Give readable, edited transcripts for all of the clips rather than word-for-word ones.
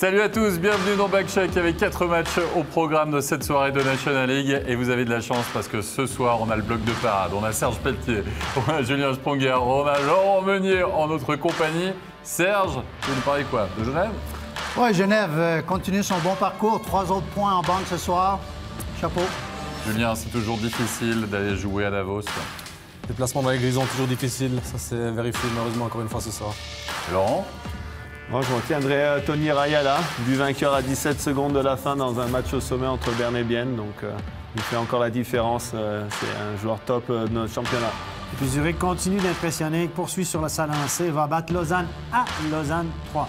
Salut à tous, bienvenue dans Backcheck avec 4 matchs au programme de cette soirée de National League. Et vous avez de la chance parce que ce soir, on a le bloc de parade. On a Serge Pelletier, on a Julien Sponger, on a Laurent Meunier en notre compagnie. Serge, tu veux nous parler quoi? De Genève? Oui, Genève continue son bon parcours. 3 autres points en banque ce soir. Chapeau. Julien, c'est toujours difficile d'aller jouer à Davos. Les placements dans les grisons, toujours difficiles. Ça s'est vérifié malheureusement encore une fois ce soir. Laurent? Moi, je retiendrai Tony Rayala, du vainqueur à 17 secondes de la fin dans un match au sommet entre Berne et Bienne. Donc, il fait encore la différence. C'est un joueur top de notre championnat. Et puis Zurich continue d'impressionner, poursuit sur sa lancée, va battre Lausanne à Lausanne 3.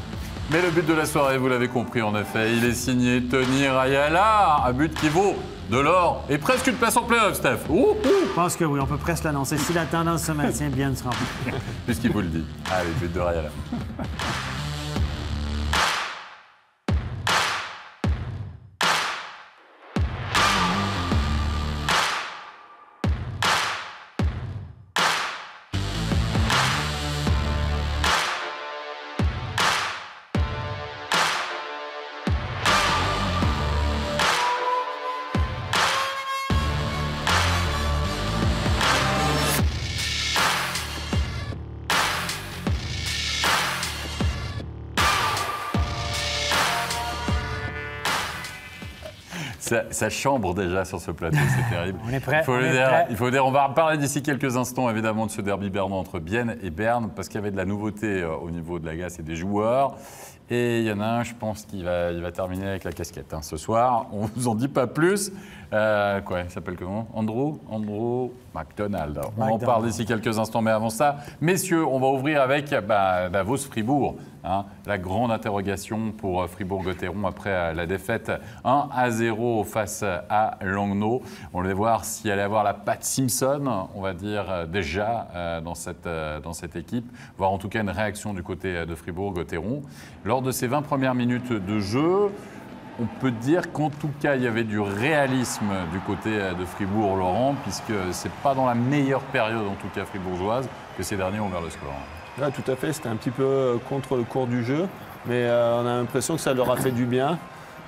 Mais le but de la soirée, vous l'avez compris en effet, il est signé Tony Rayala, un but qui vaut de l'or et presque une place en play-off, Steph. Je pense que oui, on peut presque l'annoncer. Si la tendance se maintient, bien sera remplie. Puisqu'il vous le dit. Allez, but de Rayala. Ça chambre déjà sur ce plateau, c'est terrible. On est prêt. Il faut dire, on va reparler d'ici quelques instants évidemment de ce derby bernois entre Bienne et Berne parce qu'il y avait de la nouveauté au niveau de la glace et des joueurs. Et il y en a un, je pense, qu'il va terminer avec la casquette. Hein. Ce soir, on ne vous en dit pas plus. Il s'appelle comment? Andrew McDonald. On en parle d'ici quelques instants, mais avant ça, messieurs, on va ouvrir avec Davos-Fribourg. Hein, la grande interrogation pour Fribourg-Gotteron après la défaite 1-0 face à Langnau. On voulait voir s'il allait avoir la patte Simpson, on va dire, déjà dans cette équipe, voir en tout cas une réaction du côté de Fribourg-Gotteron. Lors de ces 20 premières minutes de jeu, on peut dire qu'en tout cas, il y avait du réalisme du côté de Fribourg, Laurent, puisque ce n'est pas dans la meilleure période, en tout cas fribourgeoise, que ces derniers ont ouvert le score. Là, tout à fait, c'était un petit peu contre le cours du jeu, mais on a l'impression que ça leur a fait du bien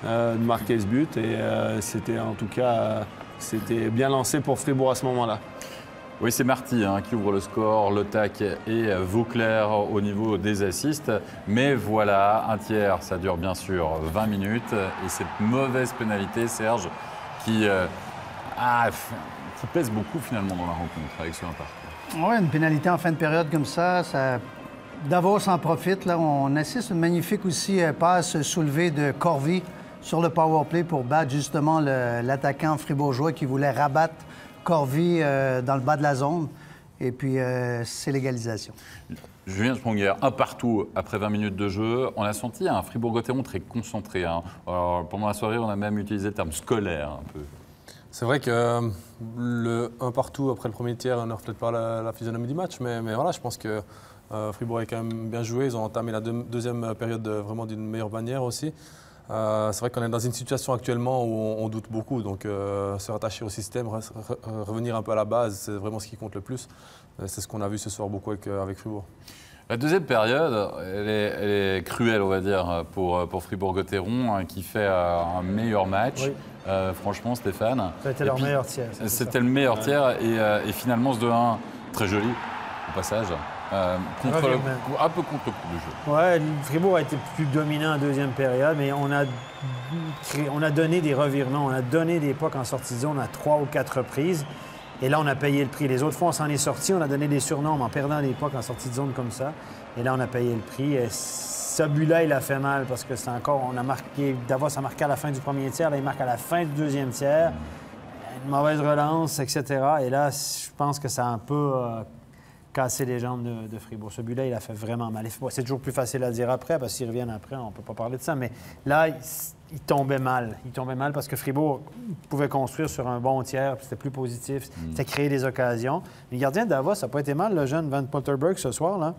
de marquer ce but. Et c'était en tout cas c'était bien lancé pour Fribourg à ce moment-là. Oui, c'est Marty qui ouvre le score, Le Tac et Vauclair au niveau des assists. Mais voilà, un tiers, ça dure bien sûr 20 minutes. Et cette mauvaise pénalité, Serge, qui pèse beaucoup finalement dans la rencontre avec ce parcours. Oui, une pénalité en fin de période comme ça, Davos en profite. Là, on assiste à une magnifique aussi passe soulevée de Corvi sur le powerplay pour battre justement l'attaquant fribourgeois qui voulait rabattre Corvi dans le bas de la zone. Et puis, c'est l'égalisation. Julien Sponger, un partout après 20 minutes de jeu. On a senti un Fribourg-Gotteron très concentré. Hein. Alors, pendant la soirée, on a même utilisé le terme scolaire un peu. C'est vrai que le 1 partout après le premier tiers ne reflète pas la physionomie du match, mais voilà, je pense que Fribourg a quand même bien joué. Ils ont entamé la deuxième période vraiment d'une meilleure manière aussi. C'est vrai qu'on est dans une situation actuellement où on doute beaucoup, donc se rattacher au système, revenir un peu à la base, c'est vraiment ce qui compte le plus. C'est ce qu'on a vu ce soir beaucoup avec Fribourg. La deuxième période, elle est cruelle, on va dire, pour Fribourg-Gotteron, qui fait un meilleur match. Oui. Franchement, Stéphane. Ça a été leur meilleur tiers. C'était le meilleur tiers et finalement ce 2-1, très joli au passage. Un peu contre le coup du jeu. Oui, Fribourg a été plus dominant en deuxième période, mais on a donné des revirements, on a donné des pucks en sortie de zone à 3 ou 4 reprises. Et là, on a payé le prix. Les autres fois, on s'en est sorti, on a donné des surnoms en perdant des pucks en sortie de zone comme ça. Et là, on a payé le prix. Et ce but-là, il a fait mal parce que c'est encore, on a marqué, Davos a marqué à la fin du premier tiers, là, il marque à la fin du deuxième tiers. Une mauvaise relance, etc. Et là, je pense que ça a un peu cassé les jambes de Fribourg. Ce but-là, il a fait vraiment mal. C'est toujours plus facile à dire après, parce qu'ils reviennent après, on ne peut pas parler de ça. Mais là, il tombait mal. Il tombait mal parce que Fribourg pouvait construire sur un bon tiers, puis c'était plus positif, c'était créer des occasions. Le gardien de Davos, ça n'a pas été mal, le jeune Van Polterberg, ce soir, là.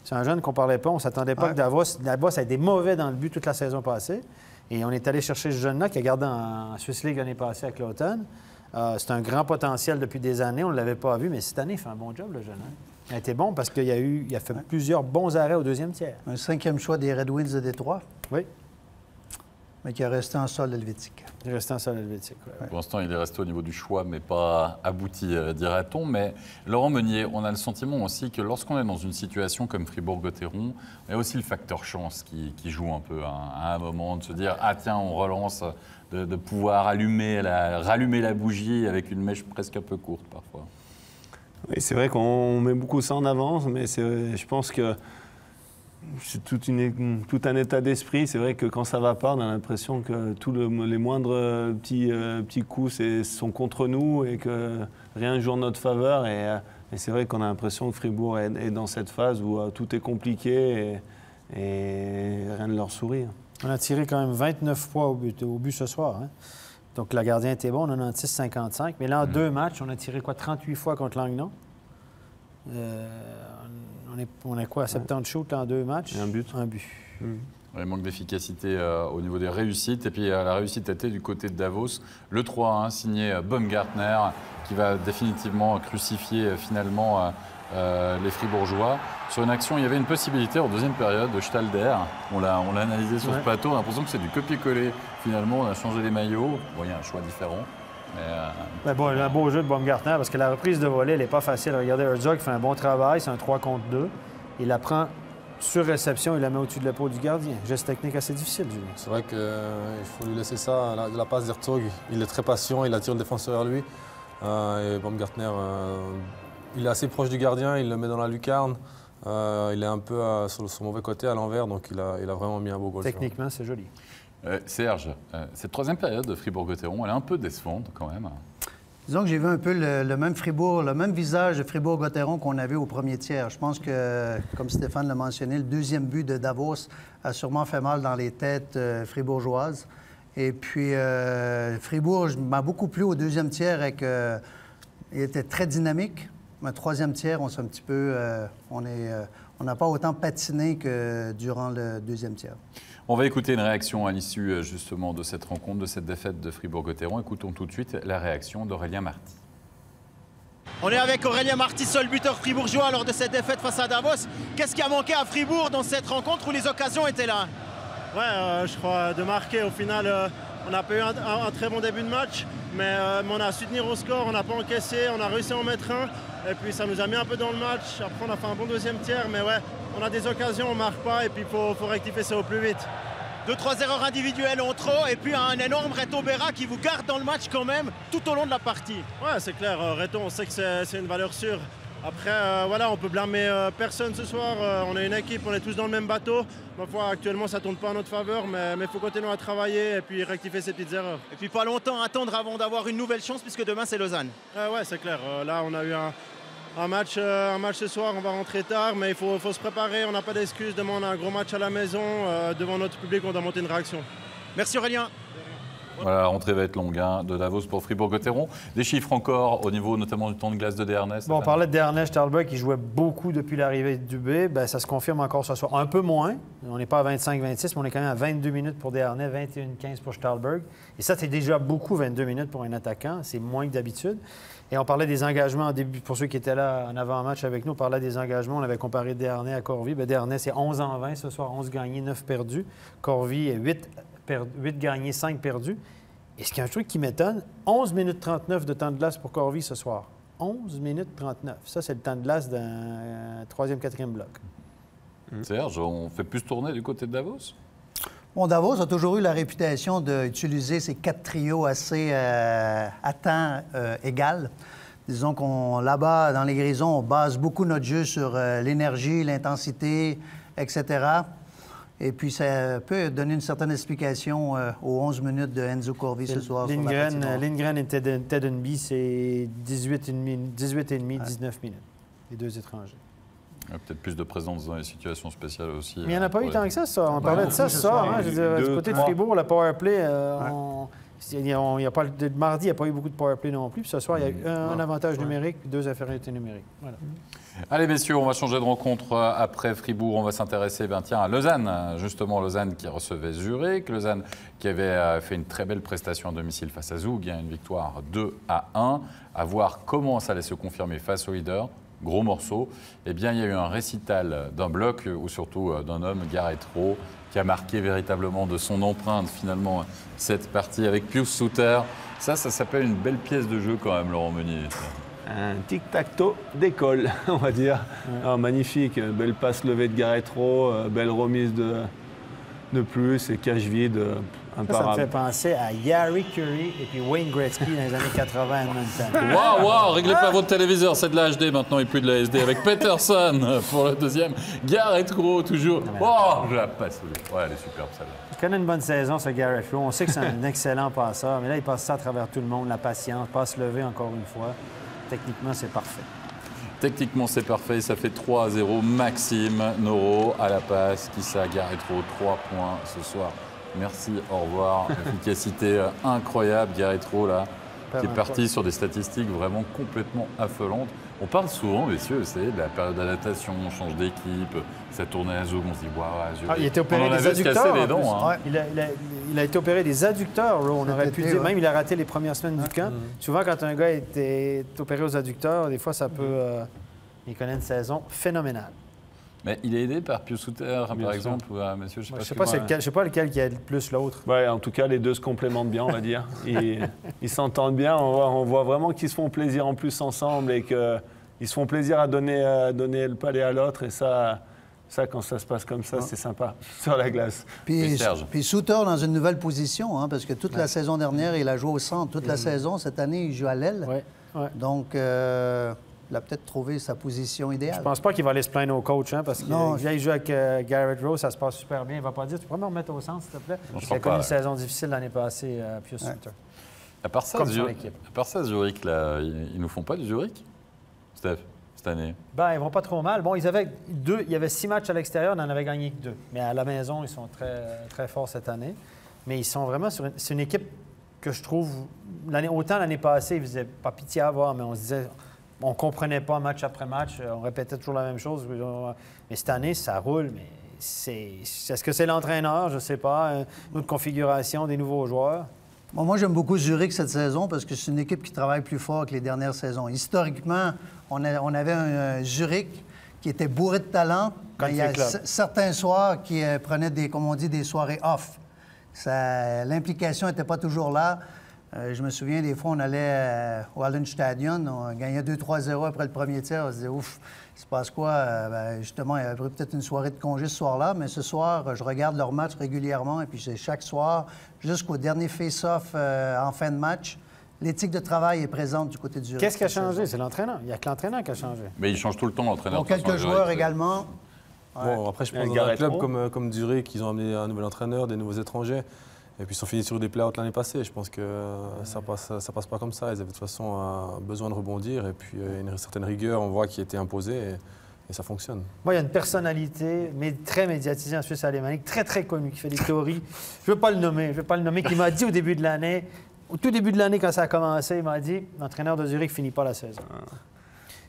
C'est un jeune qu'on ne parlait pas, on ne s'attendait pas que Davos a été mauvais dans le but toute la saison passée. Et on est allé chercher ce jeune-là qui a gardé en Swiss League l'année passée avec l'automne. C'est un grand potentiel depuis des années, on ne l'avait pas vu, mais cette année, il fait un bon job, le jeune. Hein? Il a été bon parce qu'il a fait plusieurs bons arrêts au deuxième tiers. Un 5e choix des Red Wings de Détroit. Oui. mais qui est resté en sol helvétique. Il restait en sol helvétique. Ouais. Pour l'instant, il est resté au niveau du choix, mais pas abouti, dirait-on. Mais Laurent Meunier, on a le sentiment aussi que lorsqu'on est dans une situation comme Fribourg-Gotteron, il y a aussi le facteur chance qui joue un peu à un moment, de se dire « Ah tiens, on relance », de pouvoir rallumer la bougie avec une mèche presque un peu courte parfois. Oui, c'est vrai qu'on met beaucoup ça en avance, mais je pense que c'est tout un état d'esprit. C'est vrai que quand ça ne va pas, on a l'impression que les moindres petits coups sont contre nous et que rien ne joue en notre faveur. Et c'est vrai qu'on a l'impression que Fribourg est dans cette phase où tout est compliqué et rien ne leur sourit. On a tiré quand même 29 fois au but ce soir. Hein? Donc, le gardien était bon, on en a 56-55. Mais là, en 2 matchs, on a tiré 38 fois contre Langnau. On est quoi, à 70 shoots en 2 matchs? Et un but. Un but. Il manque d'efficacité au niveau des réussites. Et puis la réussite était du côté de Davos. Le 3-1 signé Baumgartner qui va définitivement crucifier finalement les Fribourgeois. Sur une action, il y avait une possibilité en deuxième période de Stalder. On l'a analysé sur ce plateau. On a l'impression que c'est du copier-coller. Finalement, on a changé les maillots. Bon, il y a un choix différent. Mais bon, un beau jeu de Baumgartner parce que la reprise de volée, elle n'est pas facile. Regardez, Herzog fait un bon travail. C'est un 3 contre 2. Il la prend sur réception, il la met au-dessus de l'épaule du gardien. Geste technique assez difficile, Julien. C'est vrai qu'il faut lui laisser ça, la passe d'Herzog. Il est très patient, il attire le défenseur vers lui. Et Baumgartner, il est assez proche du gardien, il le met dans la lucarne. Il est un peu sur son mauvais côté, à l'envers, donc il a vraiment mis un beau goal. Techniquement, c'est joli. Serge, cette troisième période de Fribourg-Gotteron, elle est un peu décevante quand même. Disons que j'ai vu un peu le même Fribourg, le même visage de Fribourg-Gotteron qu'on avait au premier tiers. Je pense que, comme Stéphane l'a mentionné, le deuxième but de Davos a sûrement fait mal dans les têtes fribourgeoises. Et puis, Fribourg m'a beaucoup plu au deuxième tiers et il était très dynamique. Mais troisième tiers, on s'est un petit peu... on n'a pas autant patiné que durant le deuxième tiers. On va écouter une réaction à l'issue justement de cette rencontre, de cette défaite de Fribourg-Gotteron. Écoutons tout de suite la réaction d'Aurélien Marty. On est avec Aurélien Marty, seul buteur fribourgeois lors de cette défaite face à Davos. Qu'est-ce qui a manqué à Fribourg dans cette rencontre où les occasions étaient là? Ouais, je crois de marquer. Au final, on n'a pas eu un très bon début de match, mais on a su tenir au score, on n'a pas encaissé, on a réussi à en mettre un. Et puis ça nous a mis un peu dans le match. Après, on a fait un bon deuxième tiers, mais ouais, on a des occasions, on ne marque pas, et puis il faut rectifier ça au plus vite. 2-3 erreurs individuelles en trop, et puis un énorme Reto Berra qui vous garde dans le match quand même tout au long de la partie. Ouais, c'est clair, Reto, on sait que c'est une valeur sûre. Après, voilà, on peut blâmer personne ce soir. On est une équipe, on est tous dans le même bateau. Ma foi, actuellement, ça ne tourne pas en notre faveur, mais il faut continuer à travailler et puis rectifier ces petites erreurs. Et puis pas longtemps à attendre avant d'avoir une nouvelle chance, puisque demain, c'est Lausanne. Ouais, c'est clair. Là, on a eu un match ce soir, on va rentrer tard, mais il faut se préparer. On n'a pas d'excuses. Demain, on a un gros match à la maison. Devant notre public, on doit monter une réaction. Merci Aurélien. Voilà, la rentrée va être longue de Davos pour Fribourg-Gotteron. Des chiffres encore au niveau notamment du temps de glace de Dernès. Bon, on parlait de Dernès Stahlberg qui jouait beaucoup depuis l'arrivée du B. Ben, ça se confirme encore ce soir. Un peu moins. On n'est pas à 25-26, mais on est quand même à 22 minutes pour Dernès, 21-15 pour Stahlberg. Et ça, c'est déjà beaucoup, 22 minutes pour un attaquant. C'est moins que d'habitude. Et on parlait des engagements en début. Pour ceux qui étaient là en avant-match avec nous, on parlait des engagements. On avait comparé Dernès à Corvi. Ben, Dernès, c'est 11-20 ce soir, 11 gagnés, 9 perdus. Corvi, 8 gagnés, 5 perdus. Et ce qui est un truc qui m'étonne, 11 minutes 39 de temps de glace pour Corvi ce soir. 11 minutes 39. Ça, c'est le temps de glace d'un 3e, 4e bloc. Serge, on fait plus tourner du côté de Davos? Bon, Davos a toujours eu la réputation d'utiliser ces 4 trios assez à temps égal. Disons qu'on, là-bas, dans les Grisons, on base beaucoup notre jeu sur l'énergie, l'intensité, etc. Et puis, ça peut donner une certaine explication aux 11 minutes de Enzo Corvi ce soir. Lindgren et Ted Unby, c'est 18,5, 19 minutes, les deux étrangers. Il y a peut-être plus de présence dans les situations spéciales aussi. Mais il n'y en a pas eu tant que ça, ça. On parlait de ça ce soir. Hein, je veux dire, du côté de Fribourg, le powerplay, mardi, il n'y a pas eu beaucoup de powerplay non plus. Puis ce soir, il y a eu un avantage numérique et 2 infériorités numériques. Voilà. Allez, messieurs, on va changer de rencontre après Fribourg. On va s'intéresser à Lausanne. Justement, Lausanne qui recevait Zurich. Lausanne qui avait fait une très belle prestation à domicile face à Zug. Une victoire 2-1. À voir comment ça allait se confirmer face au leader. gros morceaux. Eh bien, il y a eu un récital d'un bloc, ou surtout d'un homme, Garrett Rowe, qui a marqué véritablement de son empreinte, finalement, cette partie avec Pius Suter. Ça s'appelle une belle pièce de jeu quand même, Laurent Meunier. Un tic-tac-toe d'école, on va dire. Alors, magnifique, belle passe levée de Garrett Rowe, belle remise de plus et cache vide, Ça me imparable. fait penser à Gary Curry et puis Wayne Gretzky dans les années 80 à Edmonton. Waouh, réglez pas votre téléviseur, c'est de la HD maintenant et plus de la SD. Avec Peterson pour le deuxième. Garrett Rowe toujours. Oh, je la passe. Ouais, elle est superbe celle-là. Il connaît une bonne saison, ce Garrett Rowe. On sait que c'est un excellent passeur, mais là, il passe ça à travers tout le monde, la patience, passe lever encore une fois. Techniquement, c'est parfait. Techniquement, c'est parfait. Ça fait 3-0. Maxime Noro à la passe. Qui ça, Garrett Rowe, 3 points ce soir. Merci, au revoir. Efficacité incroyable, Garrett Rowe, là, qui est parti sur des statistiques vraiment complètement affolantes. On parle souvent, messieurs, c'est de la période d'adaptation, on change d'équipe, ça tournait à Zoom, on se dit, waouh, Il a été opéré on en des avait adducteurs. cassé les en plus. dents. Hein. Il a été opéré des adducteurs, Rowe, on Cet aurait pu été, dire. ouais. Même il a raté les premières semaines du camp. Souvent, quand un gars est opéré aux adducteurs, des fois, ça peut. Il connaît une saison phénoménale. Mais il est aidé par Pius Suter, par sûr. exemple, ou monsieur, je Je sais sais pas. pas, je sais pas lequel qui aide le plus l'autre. Ouais, en tout cas, les deux se complémentent bien, on va dire. Ils s'entendent bien. On voit vraiment qu'ils se font plaisir en plus ensemble et qu'ils se font plaisir à donner le palais à l'autre. Et ça, quand ça se passe comme ça, c'est sympa sur la glace. Puis, Serge. puis Suter dans une nouvelle position, hein, parce que toute la saison dernière, il a joué au centre. Toute la saison, cette année, il joue à l'aile. Ouais, ouais. Donc, il a peut-être trouvé sa position Je idéale. pense pas qu'il va aller se plaindre au coach, hein, parce qu'il Non, vient y jouer avec Garrett Rowe, ça se passe super bien. Il va pas dire, tu pourrais me remettre au centre, s'il te plaît? Non, je Il a crois connu pas, une ouais. saison difficile l'année passée, Pius Suter. À part ça, Comme son équipe. Zurich, là, ils nous font pas du Zurich, Steph, cette année? Ben, ils vont pas trop mal. Bon, il y avait 6 matchs à l'extérieur, on en avait gagné que 2. Mais à la maison, ils sont très, très forts cette année. Mais ils sont vraiment sur c'est une équipe que je trouve, autant l'année passée, ils faisaient pas pitié à voir, mais on se disait, on comprenait pas match après match, on répétait toujours la même chose. Mais cette année, ça roule, mais est-ce que c'est l'entraîneur? Je sais pas. Une autre configuration, des nouveaux joueurs. Bon, moi, j'aime beaucoup Zurich cette saison parce que c'est une équipe qui travaille plus fort que les dernières saisons. Historiquement, on avait un Zurich qui était bourré de talent. Country Il y a club. certains soirs qui prenaient comme on dit, des soirées off. L'implication n'était pas toujours là. Je me souviens, des fois, on allait au Hallenstadion, on gagnait 2-3-0 après le premier tir. On se disait, ouf, il se passe quoi? Justement, il y avait peut-être une soirée de congé ce soir-là, mais ce soir, je regarde leur match régulièrement et puis c'est chaque soir, jusqu'au dernier face-off en fin de match, l'éthique de travail est présente du côté du Zurich. Qu'est-ce qui a cette changé? saison. C'est l'entraîneur. Il n'y a que l'entraîneur qui a changé. Mais il change tout le temps, l'entraîneur. Bon, de toute façon, quelques à Zurich, joueurs c'est- également. Bon, après, je pense Et dans un Garrett club Rowe. comme Zurich, ils ont amené un nouvel entraîneur, des nouveaux étrangers. Et puis ils sont finis sur des play-outs l'année passée. Je pense que ça passe pas comme ça. Ils avaient de toute façon besoin de rebondir. Et puis une certaine rigueur, on voit, qui a été imposée. Et ça fonctionne. Moi, il y a une personnalité très médiatisée en Suisse alémanique, très, très connue, qui fait des théories. Je ne veux pas le nommer, qui m'a dit au début de l'année, au tout début de l'année, quand ça a commencé, il m'a dit « L'entraîneur de Zurich finit pas la saison.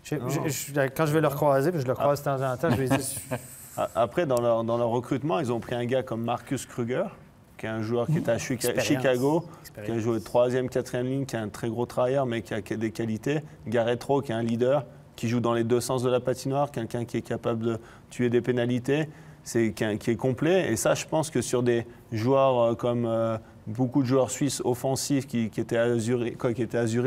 Quand je vais le recroiser, puis je le croise de temps en temps, je lui dis Après, dans leur recrutement, ils ont pris un gars comme Marcus Kruger, qui est un joueur qui était à Expérience. Chicago, qui a Expérience. joué 3e, 4e ligne, qui est un très gros travailleur, mais qui a des qualités. Garrett Rowe, qui est un leader, qui joue dans les deux sens de la patinoire, quelqu'un qui est capable de tuer des pénalités, qui est complet. Et ça, je pense que sur des joueurs comme beaucoup de joueurs suisses offensifs qui étaient à Zurich,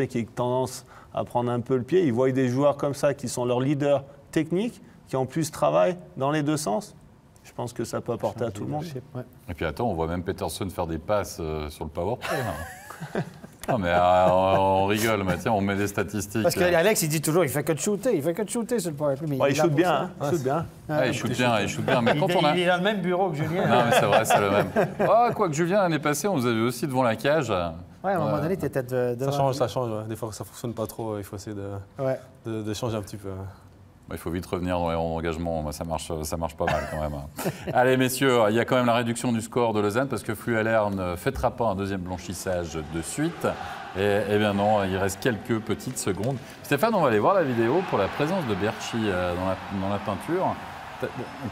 qui ont tendance à prendre un peu le pied, ils voient des joueurs comme ça qui sont leurs leaders techniques, qui en plus travaillent dans les deux sens. Je pense que ça peut apporter à tout le monde. Ouais. Et puis attends, on voit même Peterson faire des passes sur le powerplay. Hein. Non mais on rigole, mais tiens, on met des statistiques. Parce qu'Alex, il dit toujours, il fait que de shooter sur le powerplay. Mais Ouais, il est là shoot pour bien, ça. hein, il shoot bien. Ah, il shoot bien, mais quand on a... Il est dans le même bureau que Julien. Non mais c'est vrai, c'est le même. Ah, quoi que Julien, l'année passée, on nous avait aussi devant la cage. Ouais, à un moment donné, tu étais devant. Ça change. Ouais. Des fois, ça ne fonctionne pas trop. Il faut essayer Ouais. de changer un petit peu. Il faut vite revenir dans les rangs d'engagement, moi, ça marche pas mal quand même. Allez messieurs, il y a quand même la réduction du score de Lausanne parce que Flueller ne fêtera pas un deuxième blanchissage de suite. Et bien non, il reste quelques petites secondes. Stéphane, on va aller voir la vidéo pour la présence de Berchi dans la peinture.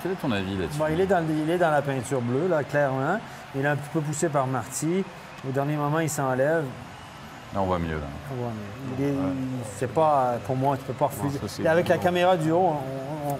Quel est ton avis là-dessus? Bon, il est dans la peinture bleue, là, clairement. Il est un petit peu poussé par Marty. Au dernier moment, il s'enlève. Là, on voit mieux. Là. C'est pas, pour moi, tu peux pas refuser. Avec la caméra du haut,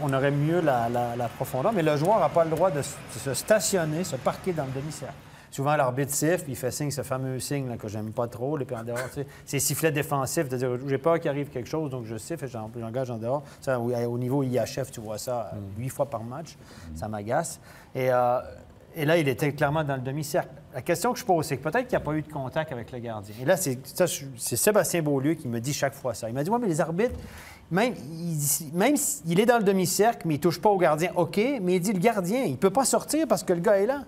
on aurait mieux la profondeur, mais le joueur n'a pas le droit de se stationner, se parquer dans le demi-cercle. Souvent, l'arbitre siffle, puis il fait signe, ce fameux signe là, que j'aime pas trop, les pieds en dehors. C'est sifflet défensif, c'est-à-dire j'ai peur qu'il arrive quelque chose, donc je siffle et j'engage en dehors. Ça, au niveau IHF, tu vois ça 8 fois par match. Ça m'agace. Et là, il était clairement dans le demi-cercle. La question que je pose, c'est que peut-être qu'il n'y a pas eu de contact avec le gardien. Et là, c'est Sébastien Beaulieu qui me dit chaque fois ça. Il m'a dit, ouais, mais les arbitres, même s'il est dans le demi-cercle, mais il ne touche pas au gardien, OK, mais il dit, le gardien, il ne peut pas sortir parce que le gars est là.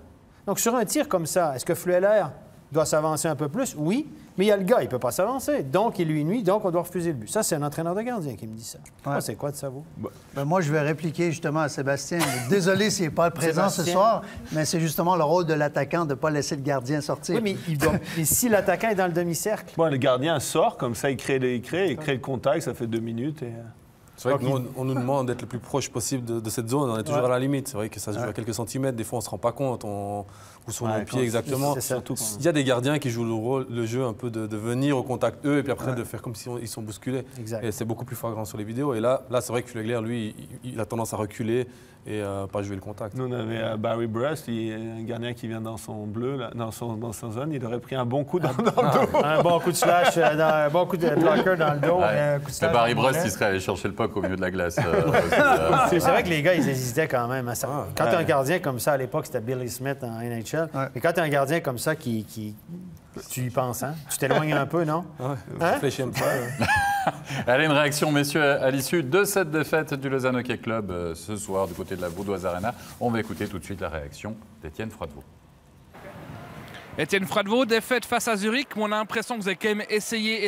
Donc, sur un tir comme ça, est-ce que Flueller doit s'avancer un peu plus? Oui, mais il y a le gars, il ne peut pas s'avancer. Donc, il lui nuit, donc on doit refuser le but. Ça, c'est un entraîneur de gardien qui me dit ça. Ouais. C'est quoi de ça, vous? Moi, je vais répliquer justement à Sébastien. Désolé s'il n'est pas présent ce soir, mais c'est justement le rôle de l'attaquant de ne pas laisser le gardien sortir. Oui, mais si l'attaquant est dans le demi-cercle? Le gardien sort, comme ça, il crée le contact, ça fait 2 minutes. C'est vrai que nous, on nous demande d'être le plus proche possible de cette zone. On est toujours à la limite. C'est vrai que ça se joue à quelques centimètres. Des fois, on ne se rend pas compte où sont nos pieds exactement. Il y a des gardiens qui jouent le jeu un peu de venir au contact eux et puis après de faire comme si ils sont bousculés. Exact. Et c'est beaucoup plus flagrant sur les vidéos. Et là c'est vrai que Flueller, lui, il a tendance à reculer et pas jouer le contact. Nous, on avait Barry Brust, un gardien qui vient dans son bleu, là, dans son zone. Il aurait pris un bon coup dans le dos. Un bon coup de slash, un bon coup de blocker dans le dos. Mais Barry Brust, il serait allé chercher le puck au milieu de la glace. C'est vrai que les gars, ils hésitaient quand même. Quand tu as un gardien comme ça, à l'époque, c'était Billy Smith en NHL. Et quand tu as un gardien comme ça qui tu y penses, hein? Tu t'éloignes un peu, non? Réfléchis un peu. Allez, une réaction, messieurs, à l'issue de cette défaite du Lausanne Hockey Club ce soir du côté de la Vaudoise Arena. On va écouter tout de suite la réaction d'Étienne Froidevaux. Étienne Froidevaux, défaite face à Zurich. On a l'impression que vous avez quand même essayé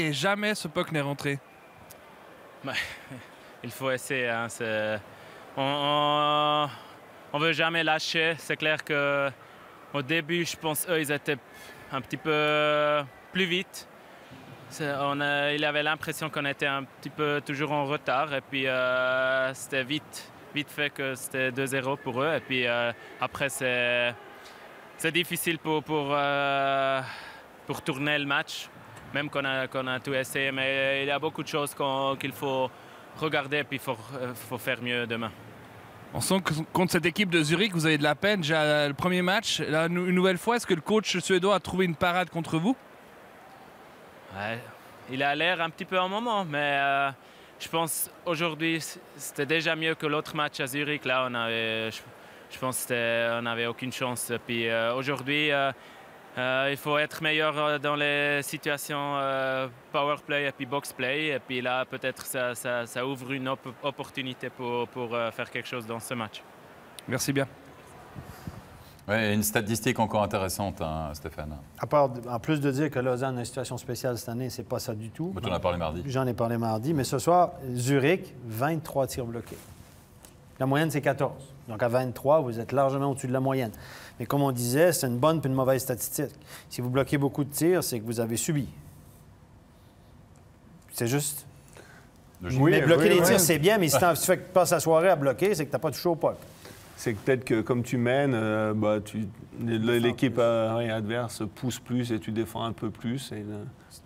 et jamais ce puck n'est rentré. Il faut essayer. Hein. On ne veut jamais lâcher. C'est clair qu'au début, je pense eux, ils étaient un petit peu plus vite. Il avait l'impression qu'on était un petit peu toujours en retard. Et puis, c'était vite fait que c'était 2-0 pour eux. Et puis, après, c'est difficile pour tourner le match, même qu'on a tout essayé. Mais il y a beaucoup de choses qu'il faut regarder et puis il faut faire mieux demain. On sent que contre cette équipe de Zurich, vous avez de la peine. Déjà le premier match, là, une nouvelle fois, est-ce que le coach suédois a trouvé une parade contre vous? Ouais, il a l'air un petit peu en moment, mais je pense aujourd'hui c'était déjà mieux que l'autre match à Zurich. Là, je pense qu'on n'avait aucune chance. Puis aujourd'hui, il faut être meilleur dans les situations power play et puis box play. Et puis là, peut-être ça ouvre une opportunité pour faire quelque chose dans ce match. Merci bien. Ouais, une statistique encore intéressante, hein, Stéphane. En plus de dire que Lausanne a une situation spéciale cette année, c'est pas ça du tout. Tu en as parlé mardi. J'en ai parlé mardi, mais ce soir, Zurich, 23 tirs bloqués. La moyenne, c'est 14. Donc, à 23, vous êtes largement au-dessus de la moyenne. Mais comme on disait, c'est une bonne puis une mauvaise statistique. Si vous bloquez beaucoup de tirs, c'est que vous avez subi. C'est juste. Mais bloquer les tirs, c'est bien, mais si tu passes la soirée à bloquer, c'est que tu n'as pas touché au puck. C'est que peut-être que comme tu mènes, l'équipe adverse pousse plus et tu défends un peu plus.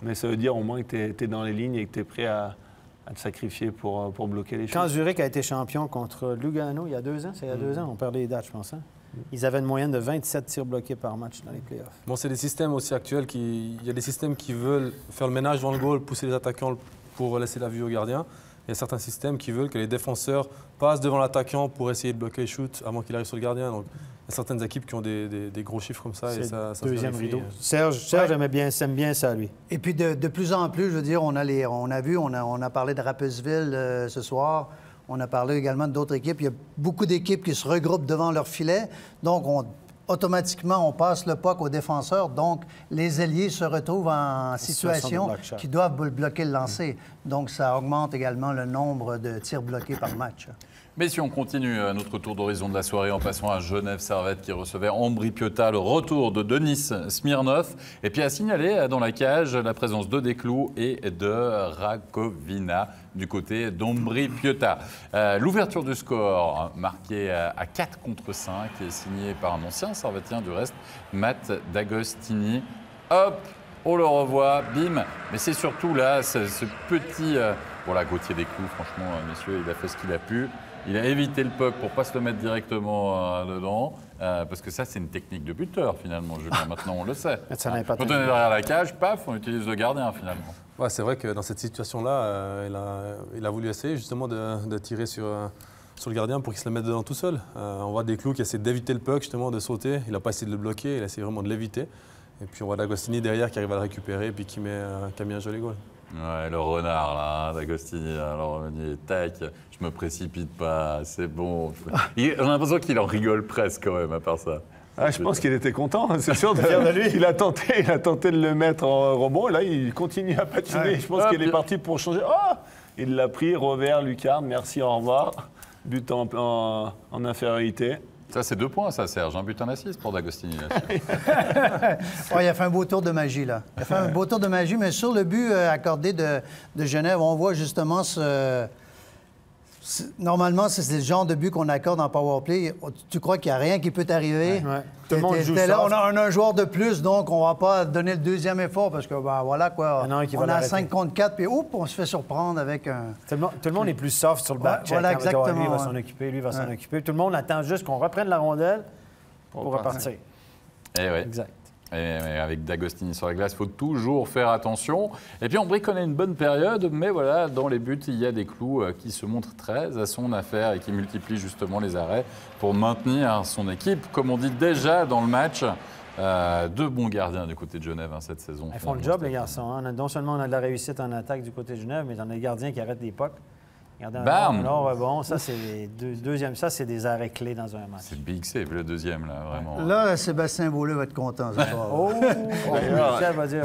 Mais ça veut dire au moins que tu es dans les lignes et que tu es prêt à te sacrifier pour bloquer les choses. Quand Zurich a été champion contre Lugano il y a 2 ans, c'est il y a 2 ans, on perd les dates, je pense. Hein? Ils avaient une moyenne de 27 tirs bloqués par match dans les playoffs. Bon, c'est des systèmes aussi actuels il y a des systèmes qui veulent faire le ménage devant le goal, pousser les attaquants pour laisser la vue au gardien. Il y a certains systèmes qui veulent que les défenseurs passent devant l'attaquant pour essayer de bloquer le shoot avant qu'il arrive sur le gardien. Donc, il y a certaines équipes qui ont des gros chiffres comme ça. Et ça deuxième rideau. Serge aime bien ça, lui. Et puis, de plus en plus, je veux dire, on a parlé de Rapperswil ce soir. On a parlé également d'autres équipes. Il y a beaucoup d'équipes qui se regroupent devant leur filet. Donc, automatiquement, on passe le puck aux défenseurs. Donc, les ailiers se retrouvent en situation qui doivent bloquer le lancer. Donc, ça augmente également le nombre de tirs bloqués par match. Mais si on continue notre tour d'horizon de la soirée en passant à Genève Servette qui recevait Ambri Piotta, le retour de Denis Smirnov. Et puis à signaler dans la cage la présence de Desclous et de Rakovina du côté d'Ambri Piotta. L'ouverture du score marquée à 4-5 est signée par un ancien servetien du reste, Matt D'Agostini. Hop, On le revoit, bim. Mais c'est surtout là, ce petit... Voilà, Gauthier Desclous, franchement, messieurs, il a fait ce qu'il a pu. Il a évité le puck pour ne pas se le mettre directement dedans. Parce que ça, c'est une technique de buteur, finalement, Julien. Maintenant, on le sait. Ça n'avait pas Quand on est derrière la cage, paf, on utilise le gardien, finalement. Ouais, c'est vrai que dans cette situation-là, il a voulu essayer justement de tirer sur le gardien pour qu'il se le mette dedans tout seul. On voit Desclous qui essaie d'éviter le puck, justement, de sauter. Il n'a pas essayé de le bloquer, il a essayé vraiment de l'éviter. Et puis on voit D'Agostini derrière qui arrive à le récupérer et puis qui a mis un joli goal. Ouais, le renard, là, D'Agostini. Alors, on dit, tac, je me précipite pas, c'est bon. On a l'impression qu'il en rigole presque, quand même, à part ça. Ah, je pense qu'il était content, c'est sûr. Il a tenté de le mettre en rebond. Et là, il continue à patiner. Ouais. Je pense qu'il est parti pour changer. Oh, il l'a pris, revers, lucarne, merci, au revoir. But en infériorité. Ça, c'est 2 points, ça, Serge. Un but en assist pour D'Agostini. Il a fait un beau tour de magie, là. Il a fait un beau tour de magie, mais sur le but accordé de Genève, on voit justement normalement, c'est le genre de but qu'on accorde en powerplay. Tu crois qu'il n'y a rien qui peut t'arriver? Ouais. Tout le monde joue là, on a un joueur de plus, donc on ne va pas donner le deuxième effort parce que, ben voilà, quoi. On a 5 contre 4, puis on se fait surprendre avec un... Tout le monde est plus soft sur le back-check. Voilà, exactement. Lui va s'en occuper, lui va s'en occuper. Tout le monde attend juste qu'on reprenne la rondelle pour repartir. Eh oui. Exact. Et avec D'Agostini sur la glace, il faut toujours faire attention. Et puis, Ambry connaît une bonne période, mais voilà, dans les buts, il y a Desclous qui se montre très à son affaire et qui multiplie justement les arrêts pour maintenir son équipe. Comme on dit déjà dans le match, 2 bons gardiens du côté de Genève cette saison. Ils font le job, les garçons. Non seulement on a de la réussite en attaque du côté de Genève, mais on a des gardiens qui arrêtent les pucks. Bon, ça, c'est deuxième. Ça, c'est des arrêts clés dans un match. C'est big save, le deuxième, là, vraiment. Là, Sébastien Beaulieu va être content ce soir. Michel va dire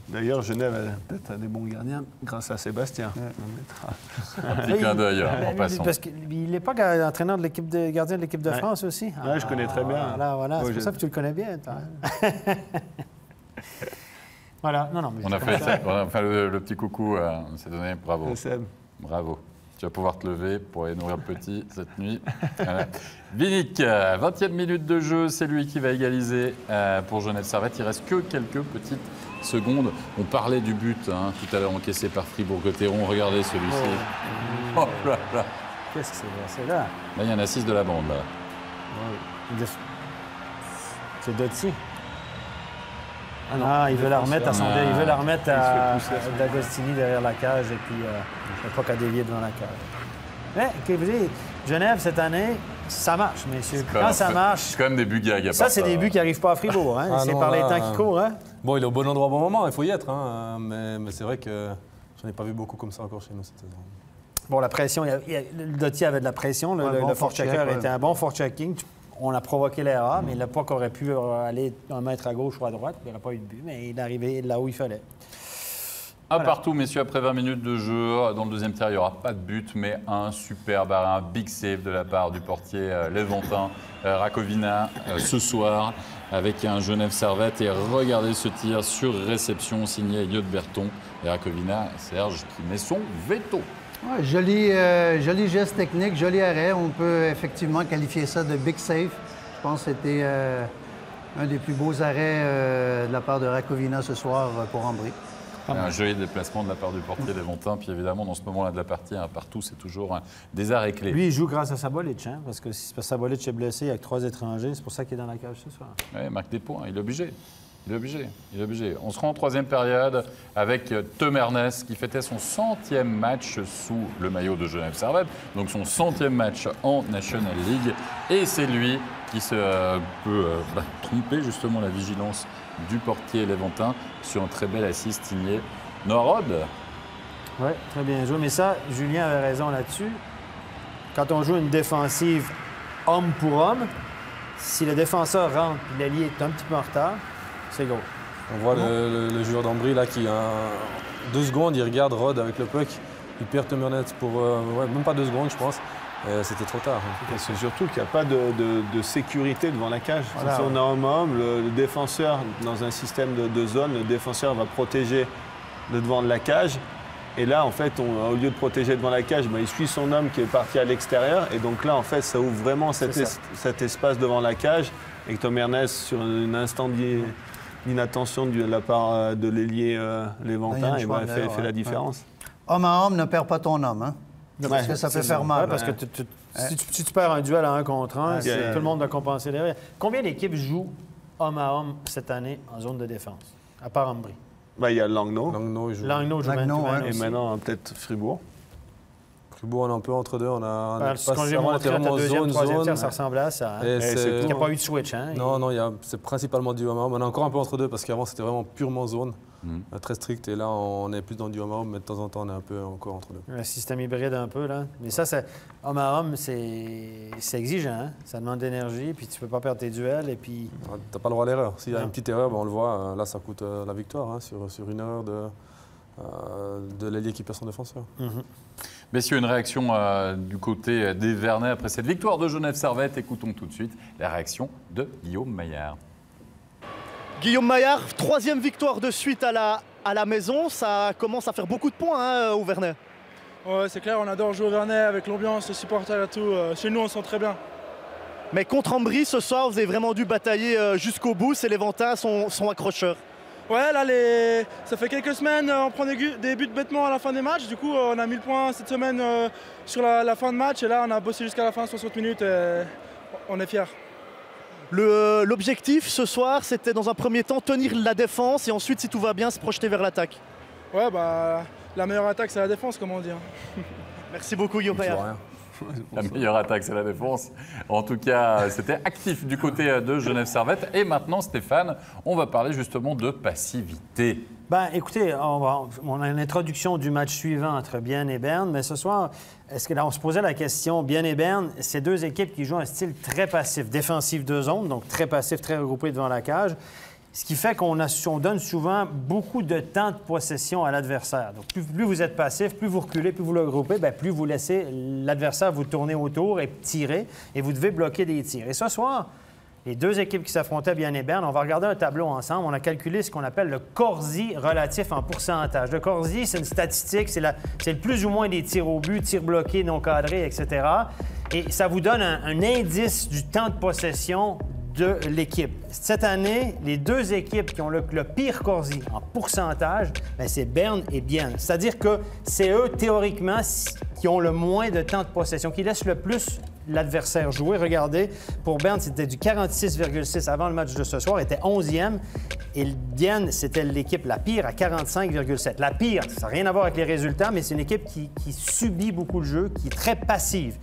D'ailleurs, Genève a peut-être des bons gardiens grâce à Sébastien. Un petit clin d'œil en passant. Parce qu'il n'est pas entraîneur de l'équipe de gardien de l'équipe de France aussi. Oui, je connais très bien. Voilà. C'est pour ça que tu le connais bien, toi. Voilà. Non, mais on a fait le petit coucou, on s'est donné, bravo. Bravo. Tu vas pouvoir te lever pour aller nourrir le petit cette nuit. Voilà. Vinick, 20e minute de jeu, c'est lui qui va égaliser pour Genève Servette. Il ne reste que quelques petites secondes. On parlait du but tout à l'heure encaissé par Fribourg-Gotteron. Regardez celui-ci. Oh là là. Qu'est-ce que c'est là? Là, il y a un assist de la bande. Là. Ouais. C'est Doty. Ah, il veut la remettre à D'Agostini derrière la cage et puis il n'a pas qu'à dévier devant la cage. Mais, vous dites, Genève, cette année, ça marche, messieurs. Quand ça marche... C'est quand même des buts gags. Ça, c'est des buts qui n'arrivent pas à Fribourg. C'est par les temps qui courent. Bon, il est au bon endroit au bon moment, il faut y être. Mais c'est vrai que je n'en ai pas vu beaucoup comme ça encore chez nous cette saison. Bon, la pression, le Doty avait de la pression. Le forechecker était un bon forechecking. On a provoqué l'erreur, mais le puck aurait pu aller un mètre à gauche ou à droite. Il n'y aurait pas eu de but, mais il est arrivé là où il fallait. Un partout, messieurs, après 20 minutes de jeu. Dans le deuxième tiers, il n'y aura pas de but, mais un superbe arrêt, un big save de la part du portier léventin Rakovina ce soir avec un Genève Servette. Et regardez ce tir sur réception signé Yod Berton. Et Rakovina, Serge, qui met son veto. Ouais, joli geste technique, joli arrêt. On peut effectivement qualifier ça de big save. Je pense que c'était un des plus beaux arrêts de la part de Rakovina ce soir pour Ambry. Un joli déplacement de la part du portier léventin. Puis évidemment, dans ce moment-là de la partie, partout, c'est toujours des arrêts clés. Lui, il joue grâce à Sabolic, parce que Sabolic est blessé avec 3 étrangers. C'est pour ça qu'il est dans la cage ce soir. Oui, il marque des points. Il est obligé. Il est obligé. On se rend en troisième période avec Tom Ernest qui fêtait son 100e match sous le maillot de Genève Servette, donc son 100e match en National League. Et c'est lui qui peut tromper justement la vigilance du portier léventin sur un très bel assist signé Noah Rod. Oui, très bien joué. Mais ça, Julien avait raison là-dessus. Quand on joue une défensive homme pour homme, si le défenseur rentre et l'allié est un petit peu en retard, c'est gros. On voit le joueur d'Ambry là qui, en 2 secondes, il regarde Rod avec le puck. Il perd Tom Ernest pour même pas 2 secondes, je pense. C'était trop tard. C'est surtout qu'il n'y a pas de sécurité devant la cage. Voilà. Si on a homme-homme, le défenseur, dans un système de zone, le défenseur va protéger le devant de la cage. Et là, en fait, au lieu de protéger devant la cage, il suit son homme qui est parti à l'extérieur. Et donc là, en fait, ça ouvre vraiment cet espace devant la cage. Et que Tom Ernest, sur un instant inattention de la part de l'ailier Léventin fait la différence. Homme à homme, ne perds pas ton homme. Hein? Parce que ça peut faire mal. Parce que si tu perds un duel à 1 contre 1, tout le monde doit compenser derrière. Combien d'équipes jouent homme à homme cette année en zone de défense, à part Ambry? Il y a Langnau. Langnau joue Et maintenant, peut-être Fribourg. Fribourg, on est un peu entre deux. Quand j'ai montré ta deuxième, troisième tiers, ça ressemblait à ça. Il n'y a pas eu de switch. Hein? Non, c'est principalement du homme à homme. On est encore un peu entre deux parce qu'avant, c'était vraiment purement zone, très strict. Et là, on est plus dans du homme à homme, mais de temps en temps, on est un peu encore entre deux. Un système hybride un peu, là. Mais ça, homme à homme, c'est exigeant. Hein? Ça demande d'énergie, puis tu peux pas perdre tes duels. Et puis... Tu n'as pas le droit à l'erreur. S'il y a une petite erreur, on le voit. Là, ça coûte la victoire sur une erreur de l'ailier qui perd son défenseur. Messieurs, une réaction du côté des Vernets après cette victoire de Genève Servette. Écoutons tout de suite la réaction de Guillaume Maillard. Guillaume Maillard, 3e victoire de suite à la maison. Ça commence à faire beaucoup de points au Vernet. Ouais, c'est clair, on adore jouer au Vernet avec l'ambiance, les supporters et tout. Chez nous, on se sent très bien. Mais contre Ambry, ce soir, vous avez vraiment dû batailler jusqu'au bout. Ces Léventins sont accrocheurs. Ouais, là, ça fait quelques semaines, on prend des buts bêtement à la fin des matchs. Du coup, on a mis le point cette semaine sur la fin de match. Et là, on a bossé jusqu'à la fin, 60 minutes. Et on est fiers. L'objectif ce soir, c'était dans un premier temps tenir la défense et ensuite, si tout va bien, se projeter vers l'attaque. Ouais, la meilleure attaque, c'est la défense, comme on dit. Merci beaucoup, Guillaume Maillard. La meilleure attaque, c'est la défense. En tout cas, c'était actif du côté de Genève Servette. Et maintenant, Stéphane, on va parler justement de passivité. Écoutez, on a une introduction du match suivant entre Bienne et Berne, mais ce soir, on se posait la question, Bienne et Berne, c'est deux équipes qui jouent un style très passif, défensif de zone, donc très passif, très regroupé devant la cage. Ce qui fait qu'on donne souvent beaucoup de temps de possession à l'adversaire. Donc, plus vous êtes passif, plus vous reculez, plus vous le regroupez, plus vous laissez l'adversaire vous tourner autour et tirer, et vous devez bloquer des tirs. Et ce soir, les deux équipes qui s'affrontaient, Bienne et Berne, on va regarder un tableau ensemble. On a calculé ce qu'on appelle le Corsi relatif en pourcentage. Le Corsi, c'est une statistique, c'est le plus ou moins des tirs au but, tirs bloqués, non cadrés, etc. Et ça vous donne un indice du temps de possession de l'équipe. Cette année, les deux équipes qui ont le pire Corsi en pourcentage, c'est Berne et Bienne. C'est-à-dire que c'est eux, théoriquement, qui ont le moins de temps de possession, qui laissent le plus l'adversaire jouer. Regardez, pour Berne, c'était du 46,6 avant le match de ce soir, était 11e. Et Bienne, c'était l'équipe la pire à 45,7. La pire, ça n'a rien à voir avec les résultats, mais c'est une équipe qui subit beaucoup le jeu, qui est très passive.